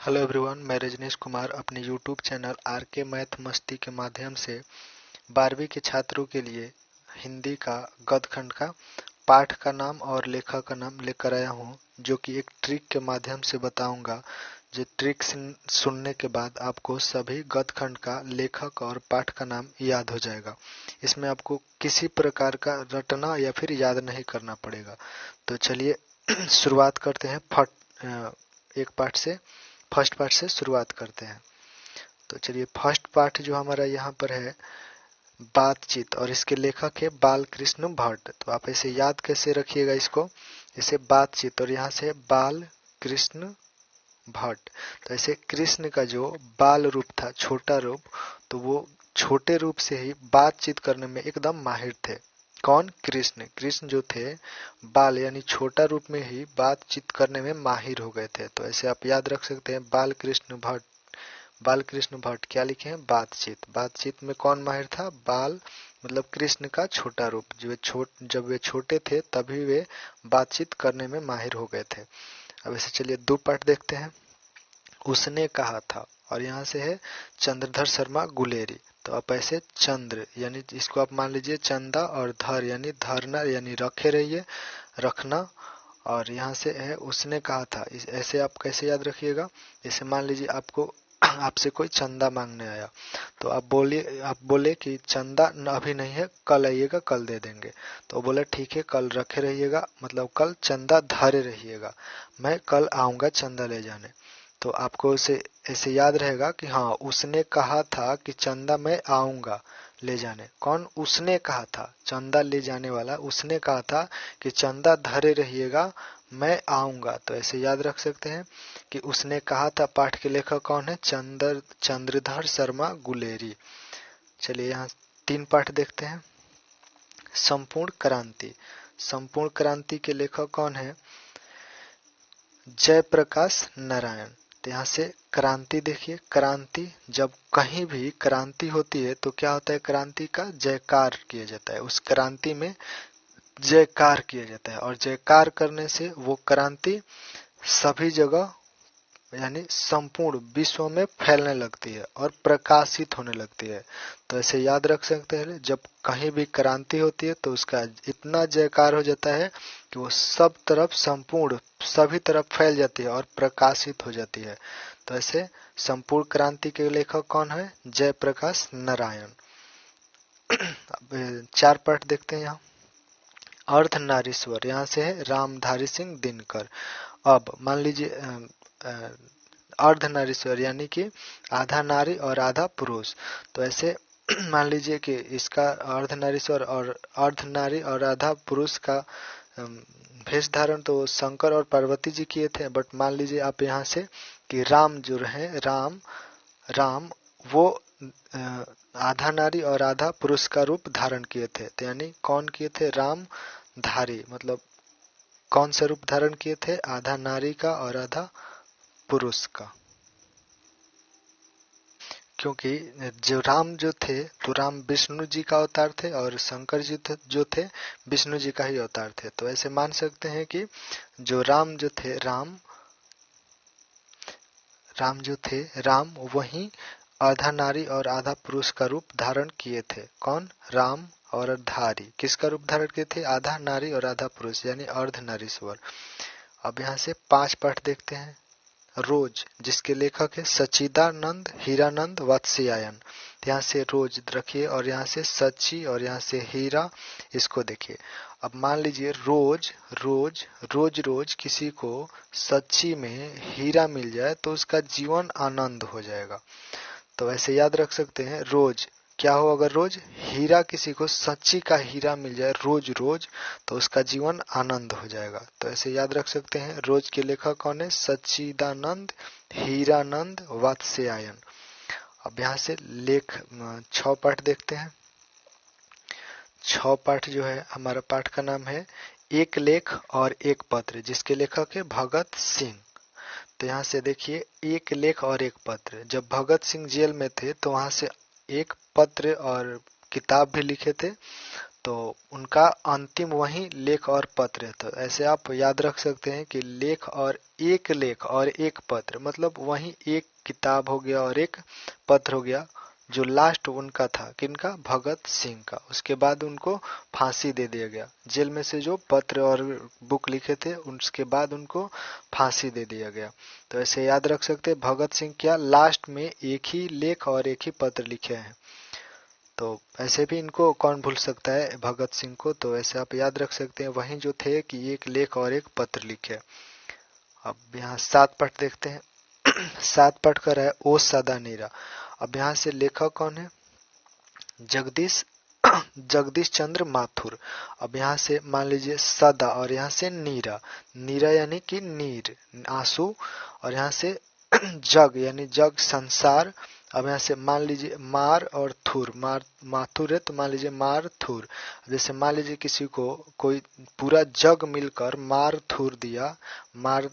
Hello everyone, मैं रजनीश कुमार अपने YouTube channel R K math मस्ती के माध्यम से 12वीं के छात्रों के लिए हिंदी का गद्यखंड का पाठ का नाम और लेखक का नाम लेकर आया हूं, जो कि एक ट्रिक के माध्यम से बताऊंगा। जो ट्रिक सुनने के बाद आपको सभी गद्यखंड का लेखक और पाठ का नाम याद हो जाएगा। इसमें आपको किसी प्रकार का रटना या फिर याद नहीं करना पड़ेगा। तो चलिए शुरुआत करते हैं। एक पाठ से फर्स्ट पार्ट से शुरुआत करते हैं। तो चलिए, फर्स्ट पार्ट जो हमारा यहाँ पर है बातचीत, और इसके लेखक है बालकृष्ण भट्ट। तो आप ऐसे याद कैसे रखिएगा इसको, जैसे बातचीत और यहाँ से बाल कृष्ण भट्ट। तो ऐसे कृष्ण का जो बाल रूप था, छोटा रूप, तो वो छोटे रूप से ही बातचीत करने में एकदम माहिर थे। कौन? कृष्ण। कृष्ण जो थे बाल यानी छोटा रूप में ही बातचीत करने में माहिर हो गए थे। तो ऐसे आप याद रख सकते हैं बालकृष्ण भट्ट। बालकृष्ण भट्ट क्या लिखे हैं? बातचीत। बातचीत में कौन माहिर था? बाल मतलब कृष्ण का छोटा रूप। जब वे छोटे थे तभी वे बातचीत करने में माहिर हो गए थे। अब ऐसे चलिए दो पाठ देखते हैं। उसने कहा था, और यहाँ से है चंद्रधर शर्मा गुलेरी। तो आप ऐसे चंद्र यानी इसको आप मान लीजिए चंदा, और धर यानी धरना यानी रखे रहिए, रखना। और यहाँ से है उसने कहा था। ऐसे आप कैसे याद रखिएगा, जैसे मान लीजिए आपको आपसे कोई चंदा मांगने आया, तो आप बोले कि चंदा अभी नहीं है, कल आइएगा, कल दे देंगे। तो बोले ठीक है, कल रखे रहिएगा, मतलब कल चंदा धरे रहिएगा, मैं कल आऊंगा चंदा ले जाने। तो आपको उसे ऐसे याद रहेगा कि हाँ, उसने कहा था कि चंदा मैं आऊंगा ले जाने। कौन? उसने कहा था, चंदा ले जाने वाला। उसने कहा था कि चंदा धरे रहिएगा, मैं आऊंगा। तो ऐसे याद रख सकते हैं कि उसने कहा था। पाठ के लेखक कौन है? चंद्रधर शर्मा गुलेरी। चलिए यहाँ तीन पाठ देखते हैं। संपूर्ण क्रांति। संपूर्ण क्रांति के लेखक कौन है? जयप्रकाश नारायण। तो यहाँ से क्रांति देखिए। क्रांति, जब कहीं भी क्रांति होती है तो क्या होता है? क्रांति का जयकार किया जाता है। उस क्रांति में जयकार किया जाता है, और जयकार करने से वो क्रांति सभी जगह यानी संपूर्ण विश्व में फैलने लगती है और प्रकाशित होने लगती है। तो ऐसे याद रख सकते हैं, जब कहीं भी क्रांति होती है तो उसका इतना जयकार हो जाता है कि वो सब तरफ संपूर्ण सभी तरफ फैल जाती है और प्रकाशित हो जाती है। तो ऐसे संपूर्ण क्रांति के लेखक कौन है? जयप्रकाश नारायण। अब चार पाठ देखते हैं यहाँ। अर्धनारीश्वर, यहाँ से है रामधारी सिंह दिनकर। अब मान लीजिए अर्धनारीश्वर यानी कि आधा नारी और आधा पुरुष। तो ऐसे मान लीजिए कि इसका अर्धनारीश्वर और अर्धनारी और आधा पुरुष का भेष धारण तो शंकर और पार्वती जी किए थे। बट मान लीजिए आप यहाँ से कि राम जो रहे, राम वो आधा नारी और आधा पुरुष का रूप धारण किए थे। तो यानी कौन किए थे? राम धारी, मतलब कौन सा रूप धारण किए थे? आधा नारी का और आधा पुरुष का। क्योंकि जो राम जो थे तो राम विष्णु जी का अवतार थे, और शंकर जी जो थे विष्णु जी का ही अवतार थे। तो ऐसे मान सकते हैं कि जो राम जो थे, राम जो थे, राम वही आधा नारी और आधा पुरुष का रूप धारण किए थे। कौन? राम। और धारी किसका रूप धारण किए थे? आधा नारी और आधा पुरुष यानी अर्धनारीश्वर। अब यहाँ से पांच पाठ देखते हैं। रोज, जिसके लेखक है सच्चिदानंद हीरानंद वात्स्यायन। यहाँ से रोज रखिए, और यहाँ से सच्ची, और यहाँ से हीरा, इसको देखिए। अब मान लीजिए रोज रोज रोज रोज किसी को सच्ची में हीरा मिल जाए तो उसका जीवन आनंद हो जाएगा। तो ऐसे याद रख सकते हैं, रोज क्या हो? अगर रोज हीरा किसी को सच्ची का हीरा मिल जाए रोज रोज, तो उसका जीवन आनंद हो जाएगा। तो ऐसे याद रख सकते हैं। रोज के लेखक कौन है? सच्चिदानंद हीरानंद वात्स्यायन। अब यहाँ से लेख 6 पाठ देखते हैं। 6 पाठ जो है, हमारा पाठ का नाम है एक लेख और एक पत्र, जिसके लेखक है भगत सिंह। तो यहाँ से देखिए, एक लेख और एक पत्र। जब भगत सिंह जेल में थे तो वहां से एक पत्र और किताब भी लिखे थे। तो उनका अंतिम वही लेख और पत्र है। तो ऐसे आप याद रख सकते हैं कि लेख और एक पत्र, मतलब वही एक किताब हो गया और एक पत्र हो गया। जो लास्ट उनका था किनका, भगत सिंह का, उसके बाद उनको फांसी दे दिया गया। जेल में से जो पत्र और बुक लिखे थे उसके बाद उनको फांसी दे दिया गया। तो ऐसे याद रख सकते हैं भगत सिंह क्या लास्ट में एक ही लेख और एक ही पत्र लिखे हैं। तो ऐसे भी इनको कौन भूल सकता है भगत सिंह को। तो ऐसे आप याद रख सकते हैं वहीं जो थे कि एक लेख और एक पत्र लिखे। अब यहाँ 7 पाठ देखते हैं। 7 पाठ का है ओ सदा नीरा। अब यहाँ से लेखक कौन है, जगदीश जगदीश चंद्र माथुर। अब यहाँ से मान लीजिए सदा और यहाँ से नीरा, नीरा यानी कि नीर आंसू, और यहाँ से जग यानी जग संसार। अब यहाँ से मान लीजिए मार और थुर, मार माथुर है तो मान लीजिए मार थुर। जैसे मान लीजिए किसी को कोई पूरा जग मिलकर मार थुर दिया, मार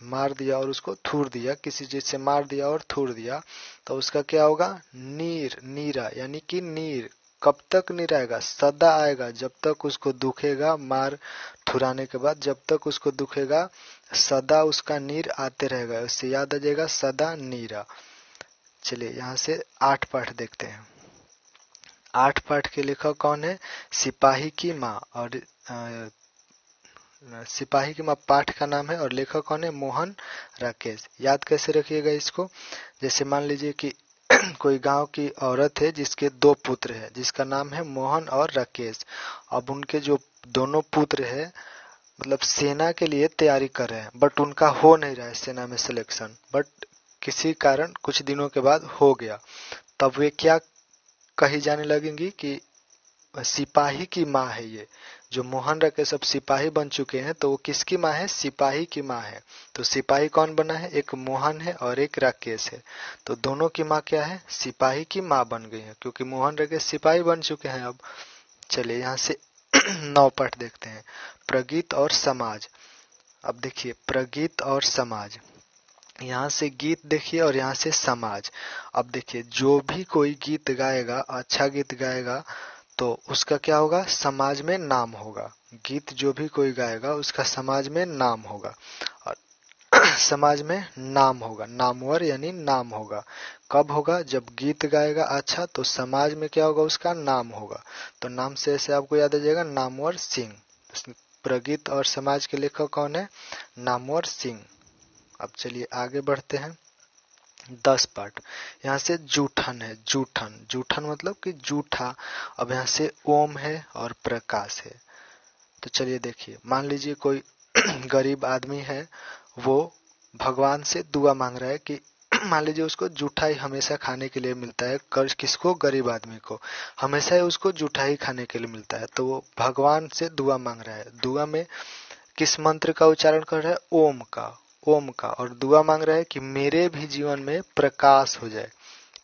मार दिया और उसको थूर दिया, किसी चीज से मार दिया और थूर दिया, तो उसका क्या होगा, नीर, नीरा यानी कि नीर। कब तक नीर आएगा, सदा आएगा, जब तक उसको दुखेगा, मार थुराने के बाद जब तक उसको दुखेगा सदा उसका नीर आते रहेगा। उससे याद आ जाएगा सदा नीरा। चलिए यहाँ से 8 पाठ देखते हैं। 8 पाठ के लेखक कौन है, सिपाही की माँ। और सिपाही की माँ पाठ का नाम है और लेखक कौन है, मोहन राकेश। याद कैसे रखिएगा इसको, जैसे मान लीजिए कि कोई गांव की औरत है जिसके 2 पुत्र है, जिसका नाम है मोहन और राकेश। अब उनके जो दोनों पुत्र है मतलब सेना के लिए तैयारी कर रहे हैं, बट उनका हो नहीं रहा है सेना में सिलेक्शन, बट किसी कारण कुछ दिनों के बाद हो गया। तब वे क्या कही जाने लगेंगी कि सिपाही की माँ है ये। जो मोहन राकेश सब सिपाही बन चुके हैं तो वो किसकी माँ है, सिपाही की माँ है। तो सिपाही कौन बना है, एक मोहन है और एक राकेश है। तो दोनों की माँ क्या है, सिपाही की माँ बन गई है, क्योंकि मोहन राकेश सिपाही बन चुके हैं अब। चलिए यहाँ से 9 पाठ देखते हैं। प्रगीत और समाज। अब देखिए प्रगीत और समाज, यहाँ से गीत देखिए और यहाँ से समाज। अब देखिए जो भी कोई गीत गाएगा, अच्छा गीत गाएगा तो उसका क्या होगा, समाज में नाम होगा। गीत जो भी कोई गाएगा उसका समाज में नाम होगा, और समाज में नाम होगा, नामवर यानी नाम होगा। कब होगा, जब गीत गाएगा अच्छा तो समाज में क्या होगा, उसका नाम होगा। तो नाम से ऐसे आपको याद आ जाएगा नामवर सिंह। प्रगीत और समाज के लेखक कौन है, नामवर सिंह। अब चलिए आगे बढ़ते हैं। 10 पाठ। यहाँ से जूठन है, जूठन, जूठन मतलब कि जूठा। अब यहाँ से ओम है और प्रकाश है। तो चलिए देखिए, मान लीजिए कोई गरीब आदमी है, वो भगवान से दुआ मांग रहा है कि मान लीजिए उसको जूठा ही हमेशा खाने के लिए मिलता है, कर्ज किसको, गरीब आदमी को हमेशा ही उसको जूठा ही खाने के लिए मिलता है। तो वो भगवान से दुआ मांग रहा है। दुआ में किस मंत्र का उच्चारण कर रहा है, ओम का, ओम का। और दुआ मांग रहा है कि मेरे भी जीवन में प्रकाश हो जाए,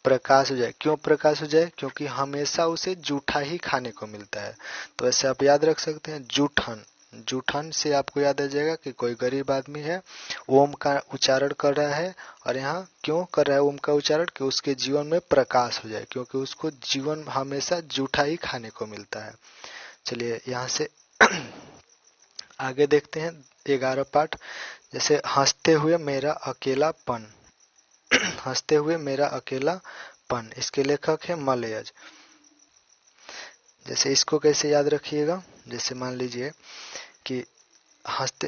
प्रकाश हो जाए। क्यों प्रकाश हो जाए, क्योंकि हमेशा उसे जूठा ही खाने को मिलता है। तो ऐसे आप याद रख सकते हैं जूठन। जूठन से आपको याद आ जाएगा कि कोई गरीब आदमी है, ओम का उच्चारण कर रहा है। और यहाँ क्यों कर रहा है ओम का उच्चारण, कि उसके जीवन में प्रकाश हो जाए, क्योंकि उसको जीवन हमेशा जूठा ही खाने को मिलता है। चलिए यहाँ से आगे देखते हैं 11 पाठ। जैसे हंसते हुए मेरा अकेलापन, हंसते हुए मेरा अकेलापन, इसके लेखक है मलयज। जैसे इसको कैसे याद रखिएगा, जैसे मान लीजिए कि हंसते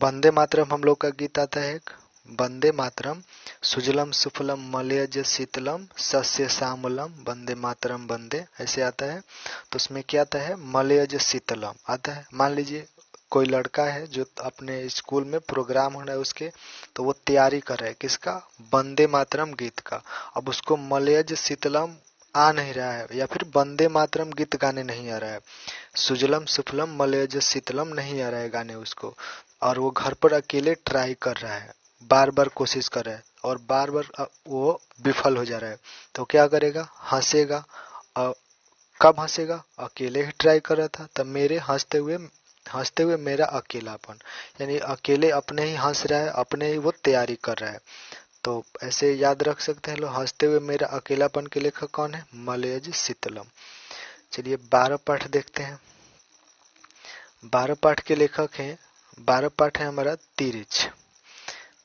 वंदे मातरम हम लोग का गीत आता है एक, वंदे मातरम सुजलम सुफलम मलयज शीतलम सस्य श्यामलम वंदे मातरम वंदे, ऐसे आता है। तो उसमें क्या आता है, मलयज शीतलम आता है। मान लीजिए कोई लड़का है जो अपने स्कूल में प्रोग्राम हो रहा है उसके, तो वो तैयारी कर रहा है किसका, वंदे मातरम गीत का। अब उसको मलयज शीतलम आ नहीं रहा है, या फिर वंदे मातरम गीत गाने नहीं आ रहा है, सुजलम सुफलम मलयज शीतलम नहीं आ रहा है गाने उसको, और वो घर पर अकेले ट्राई कर रहा है, बार बार कोशिश कर रहा है और बार बार वो विफल हो जा रहा है। तो क्या करेगा, हंसेगा। और कब हंसेगा, अकेले ही ट्राई कर रहा था, तब मेरे हंसते हुए मेरा अकेलापन, यानी अकेले अपने ही हंस रहा है, अपने ही वो तैयारी कर रहा है। तो ऐसे याद रख सकते हैं लोग, हंसते हुए मेरा अकेलापन के लेखक कौन है, मलयज शीतलम। चलिए 12 पाठ देखते हैं। 12 पाठ के लेखक हैं, 12 पाठ है हमारा तिरिच।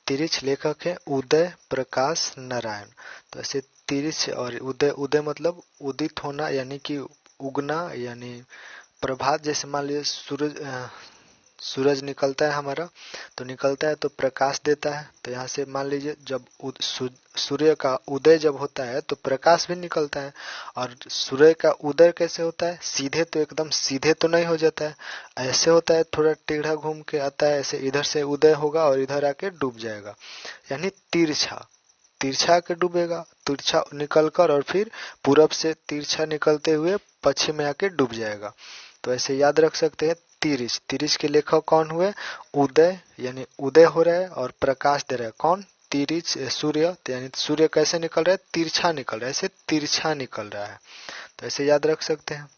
तिरिच लेखक है उदय प्रकाश नारायण। तो ऐसे तिरिच और उदय, उदय मतलब उदित होना यानी कि उगना, यानी प्रभात। जैसे मान लीजिए सूरज निकलता है हमारा, तो निकलता है तो प्रकाश देता है। तो यहाँ से मान लीजिए जब सूर्य का उदय जब होता है तो प्रकाश भी निकलता है। और सूर्य का उदय कैसे होता है? सीधे, तो एकदम सीधे तो नहीं हो जाता है, ऐसे होता है, थोड़ा टेढ़ा घूम के आता है। ऐसे इधर से उदय होगा और इधर आके डूब जाएगा, यानी तिरछा, तिरछा के डूबेगा, तिरछा निकलकर और फिर पूरब से तिरछा निकलते हुए पश्चिम में आके डूब जाएगा। तो ऐसे याद रख सकते हैं तिरिच। तिरिच के लेखक कौन हुए? उदय, यानी उदय हो रहा है और प्रकाश दे रहा है कौन? तिरिच, सूर्य। यानी सूर्य कैसे निकल रहा है? तिरछा निकल रहा है, ऐसे तिरछा निकल रहा है। तो ऐसे याद रख सकते हैं।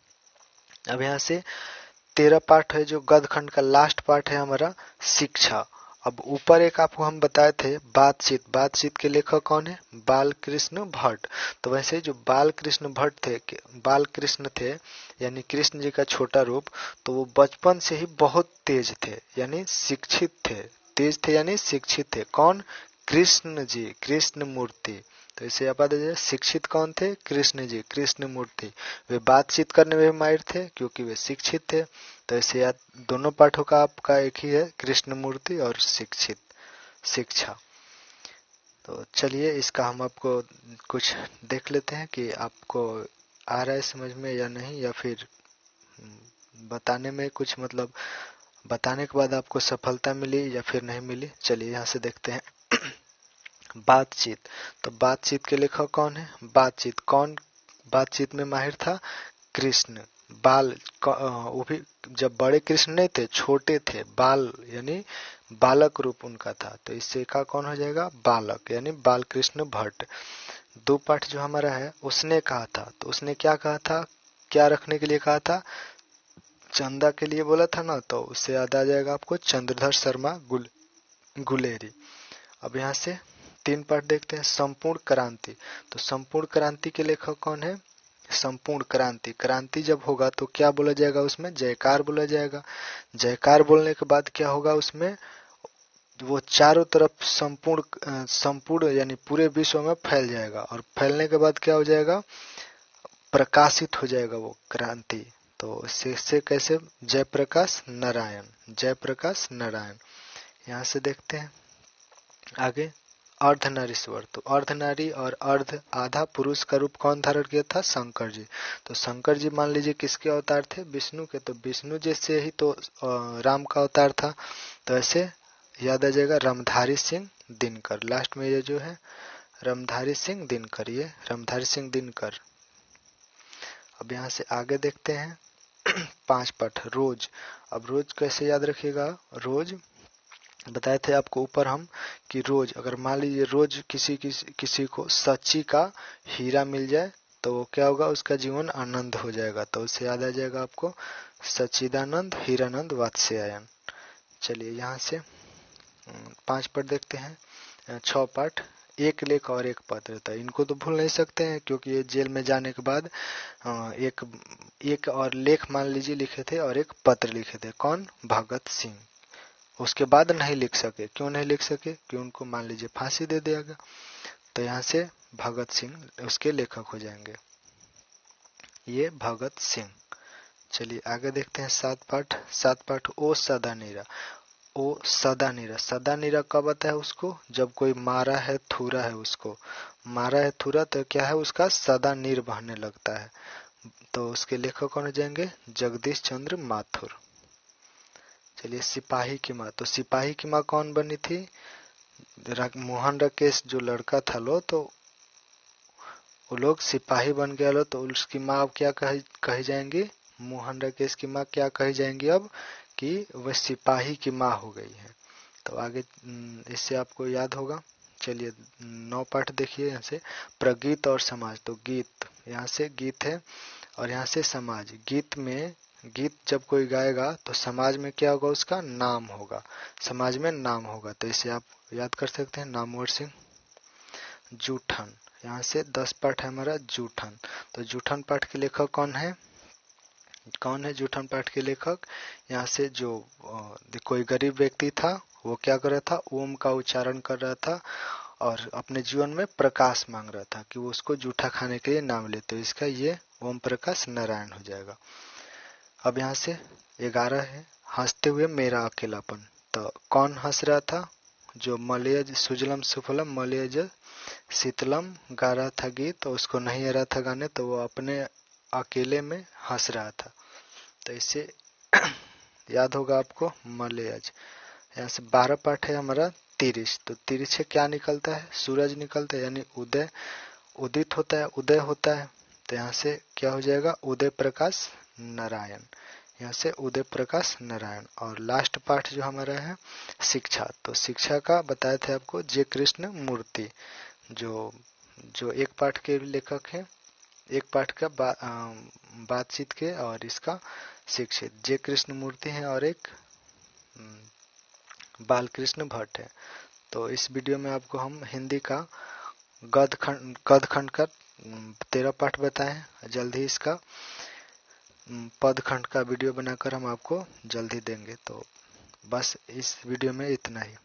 अब यहाँ से 13 पाठ है जो गद्य खंड का लास्ट पाठ है हमारा, शिक्षा। अब ऊपर एक आपको हम बताए थे बातचीत। बातचीत के लेखक कौन है? बाल कृष्ण भट्ट। तो वैसे जो बाल कृष्ण भट्ट थे, बाल कृष्ण थे यानी कृष्ण जी का छोटा रूप, तो वो बचपन से ही बहुत तेज थे, यानी शिक्षित थे। तेज थे यानी शिक्षित थे। कौन? कृष्ण जी, कृष्ण मूर्ति। तो इसे आप दीजिए, शिक्षित कौन थे? कृष्ण जी, कृष्ण मूर्ति। वे बातचीत करने में भी माहिर थे क्योंकि वे शिक्षित थे। तो ऐसे याद, दोनों पाठों का आपका एक ही है, कृष्ण मूर्ति और शिक्षित, शिक्षा। तो चलिए इसका हम आपको कुछ देख लेते हैं कि आपको आ रहा है समझ में या नहीं, या फिर बताने में कुछ मतलब बताने के बाद आपको सफलता मिली या फिर नहीं मिली। चलिए यहाँ से देखते हैं। बातचीत। तो बातचीत के लेखक कौन है? बातचीत कौन बातचीत में माहिर था? कृष्ण। बाल वो भी जब बड़े कृष्ण नहीं थे, छोटे थे, बाल यानी बालक रूप उनका था। तो इससे का कौन हो जाएगा? बालक, यानी बाल कृष्ण भट्ट। 2 पाठ जो हमारा है, उसने कहा था। तो उसने क्या कहा था? क्या रखने के लिए कहा था? चंदा के लिए बोला था ना, तो उससे याद आ जाएगा आपको चंद्रधर शर्मा गुलेरी। अब यहाँ से 3 पाठ देखते हैं। संपूर्ण क्रांति। तो संपूर्ण क्रांति के लेखक कौन है? संपूर्ण क्रांति। क्रांति जब होगा तो क्या बोला जाएगा? उसमें जयकार बोला जाएगा। जयकार बोलने के बाद क्या होगा? उसमें वो चारों तरफ संपूर्ण यानी पूरे विश्व में फैल जाएगा, और फैलने के बाद क्या हो जाएगा? प्रकाशित हो जाएगा वो क्रांति। तो इससे कैसे? जयप्रकाश नारायण, जयप्रकाश नारायण। यहाँ से देखते हैं आगे। अर्धनारीश्वर। तो अर्धनारी और अर्ध आधा पुरुष का रूप कौन धारण किया था? शंकर जी। तो शंकर जी मान लीजिए किसके अवतार थे? विष्णु के। तो विष्णु जैसे ही तो राम का अवतार था। तो ऐसे याद आ जाएगा रामधारी सिंह दिनकर। लास्ट में ये जो है रामधारी सिंह दिनकर, ये रामधारी सिंह दिनकर। अब यहाँ से आगे देखते हैं 5 पाठ। रोज। अब रोज कैसे याद रखिएगा? रोज बताए थे आपको ऊपर हम कि रोज, अगर मान लीजिए रोज किसी को सच्ची का हीरा मिल जाए तो वो क्या होगा? उसका जीवन आनंद हो जाएगा। तो उससे याद आ जाएगा आपको सच्चिदानंद हीरानंद वात्स्यायन। चलिए यहाँ से 5 पाठ देखते हैं। 6 पाठ। एक लेख और एक पत्र। था इनको तो भूल नहीं सकते हैं क्योंकि ये जेल में जाने के बाद एक और लेख मान लीजिए लिखे थे और एक पत्र लिखे थे। कौन? भगत सिंह। उसके बाद नहीं लिख सके। क्यों नहीं लिख सके? कि उनको मान लीजिए फांसी दे दिया गया। तो यहाँ से भगत सिंह उसके लेखक हो जाएंगे, ये भगत सिंह। चलिए आगे देखते हैं 7 पाठ। 7 पाठ। ओ सदा नीरा। ओ सदा नीरा। सदा नीरा कब आता है उसको? जब कोई मारा है, थूरा है, उसको मारा है, थूरा, तो क्या है? उसका सदा नीर बहने लगता है। तो उसके लेखक कौन हो जाएंगे? जगदीश चंद्र माथुर। चलिए सिपाही की माँ। तो सिपाही की माँ कौन बनी थी? मोहन राकेश जो लड़का था लो, तो वो लोग सिपाही बन गया लो, तो उसकी माँ अब क्या कही जाएंगी? मोहन राकेश की माँ क्या कही जाएंगी अब? कि वह सिपाही की माँ हो गई है। तो आगे इससे आपको याद होगा। चलिए 9 पाठ देखिए यहाँ से। प्रगीत और समाज। तो गीत, यहाँ से गीत है और यहाँ से समाज। गीत जब कोई गाएगा तो समाज में क्या होगा? उसका नाम होगा, समाज में नाम होगा। तो इसे आप याद कर सकते हैं, नामवर सिंह। जूठन। यहाँ से 10 पाठ है हमारा जूठन। तो जूठन पाठ के लेखक कौन है? कौन है जूठन पाठ के लेखक? यहाँ से जो कोई गरीब व्यक्ति था, वो क्या कर रहा था, ओम का उच्चारण कर रहा था और अपने जीवन में प्रकाश मांग रहा था कि वो उसको जूठा खाने के लिए ना मिले। तो इसका ये ओम प्रकाश नारायण हो जाएगा। अब यहाँ से 11 है, हंसते हुए मेरा अकेलापन। तो कौन हंस रहा था? जो मलयज सुजलम सुफलम मलयज शीतलम गा रहा था गीत, तो उसको नहीं आ रहा था गाने, तो वो अपने अकेले में हंस रहा था। तो इससे याद होगा आपको मलयज। यहाँ से 12 पाठ है हमारा तिरिश। तो तिरिश से क्या निकलता है? सूरज निकलता है, यानी उदय, उदित होता है, उदय होता है। तो यहाँ से क्या हो जाएगा? उदय प्रकाश नारायण। यहाँ से उदय प्रकाश नारायण। और लास्ट पाठ जो हमारा है शिक्षा। तो शिक्षा का बताए थे आपको जे कृष्ण मूर्ति, जो जो एक पाठ के लेखक हैं, एक पाठ का बातचीत के और इसका शिक्षित जे कृष्ण मूर्ति है और एक बालकृष्ण भट्ट है। तो इस वीडियो में आपको हम हिंदी का गद खंड का 13 पाठ बताएं। जल्द ही इसका पद खंड का वीडियो बनाकर हम आपको जल्द ही देंगे। तो बस इस वीडियो में इतना ही।